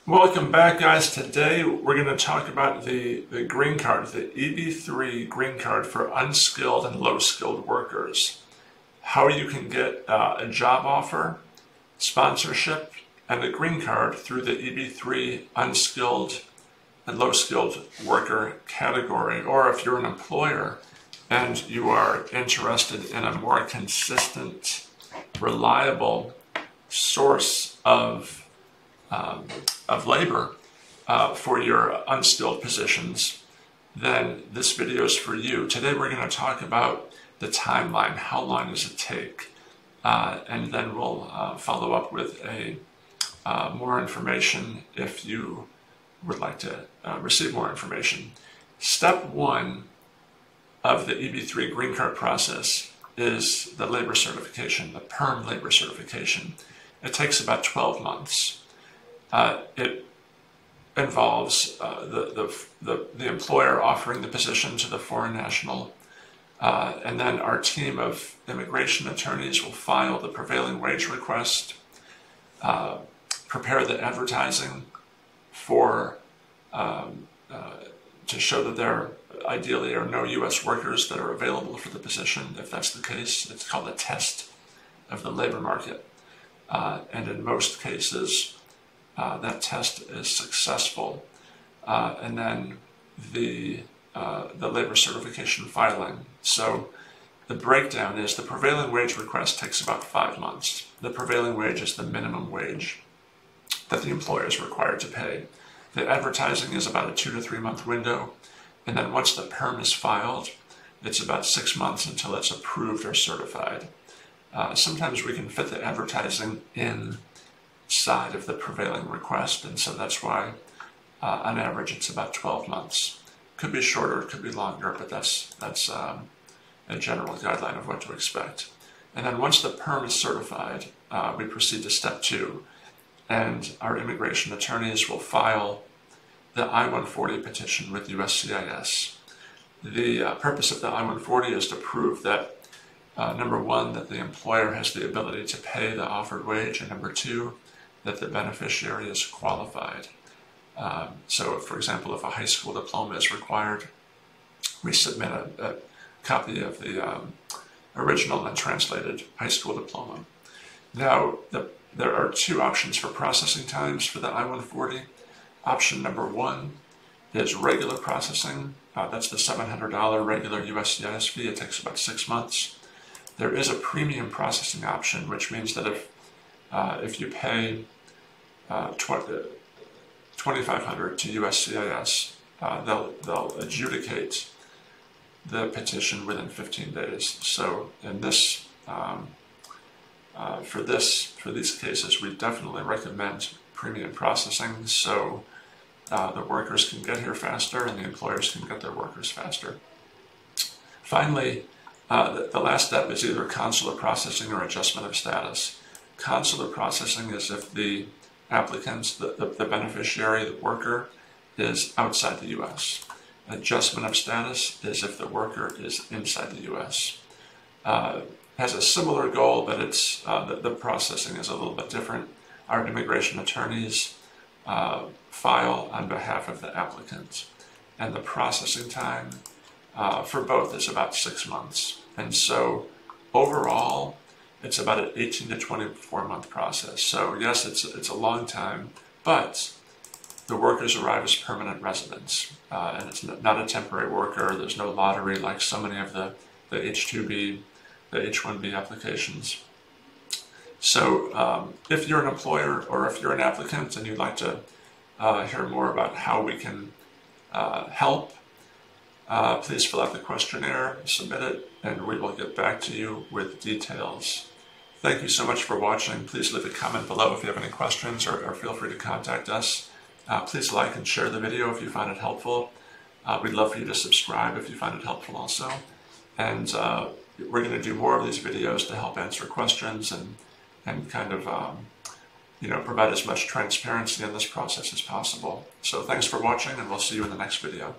Welcome back, guys. Today we're going to talk about the green card, the EB-3 green card for unskilled and low-skilled workers. How you can get a job offer, sponsorship, and a green card through the EB-3 unskilled and low-skilled worker category. Or if you're an employer and you are interested in a more consistent, reliable source of labor for your unskilled positions, then this video is for you. Today we're going to talk about the timeline. How long does it take? And then we'll follow up with more information if you would like to receive more information. Step one of the EB-3 green card process is the labor certification, the PERM labor certification. It takes about 12 months. It involves the employer offering the position to the foreign national, and then our team of immigration attorneys will file the prevailing wage request, prepare the advertising for to show that there ideally are no U.S. workers that are available for the position. If that's the case, it's called a test of the labor market, and in most cases, that test is successful, and then the labor certification filing. So the breakdown is the prevailing wage request takes about 5 months. The prevailing wage is the minimum wage that the employer is required to pay. The advertising is about a 2 to 3 month window, and then once the PERM is filed, it's about 6 months until it's approved or certified. Sometimes we can fit the advertising inside of the prevailing request, and so that's why on average it's about 12 months. Could be shorter, could be longer, but that's a general guideline of what to expect. And then once the PERM is certified, we proceed to step two, and our immigration attorneys will file the I-140 petition with USCIS. The purpose of the I-140 is to prove that number one, that the employer has the ability to pay the offered wage, and number two, that the beneficiary is qualified. So, for example, if a high school diploma is required, we submit a copy of the original and translated high school diploma. Now, there are two options for processing times for the I-140. Option number one is regular processing. That's the $700 regular USCIS fee. It takes about 6 months. There is a premium processing option, which means that if you pay $2,500 to USCIS, they'll adjudicate the petition within 15 days. So in this, for these cases, we definitely recommend premium processing, so the workers can get here faster and the employers can get their workers faster. Finally, the last step is either consular processing or adjustment of status. Consular processing is if the applicant, the beneficiary, the worker, is outside the U.S. Adjustment of status is if the worker is inside the U.S. Has a similar goal, but it's the processing is a little bit different. Our immigration attorneys file on behalf of the applicant, and the processing time for both is about 6 months. And so overall, it's about an 18 to 24 month process. So yes, it's a long time, but the workers arrive as permanent residents, and it's not a temporary worker. There's no lottery like so many of the H-2B, the H-1B applications. So if you're an employer or if you're an applicant and you'd like to hear more about how we can help, please fill out the questionnaire, submit it, and we will get back to you with details. Thank you so much for watching. Please leave a comment below if you have any questions, or feel free to contact us. Please like and share the video if you find it helpful. We'd love for you to subscribe if you find it helpful also. And we're going to do more of these videos to help answer questions and kind of provide as much transparency in this process as possible. So thanks for watching, and we'll see you in the next video.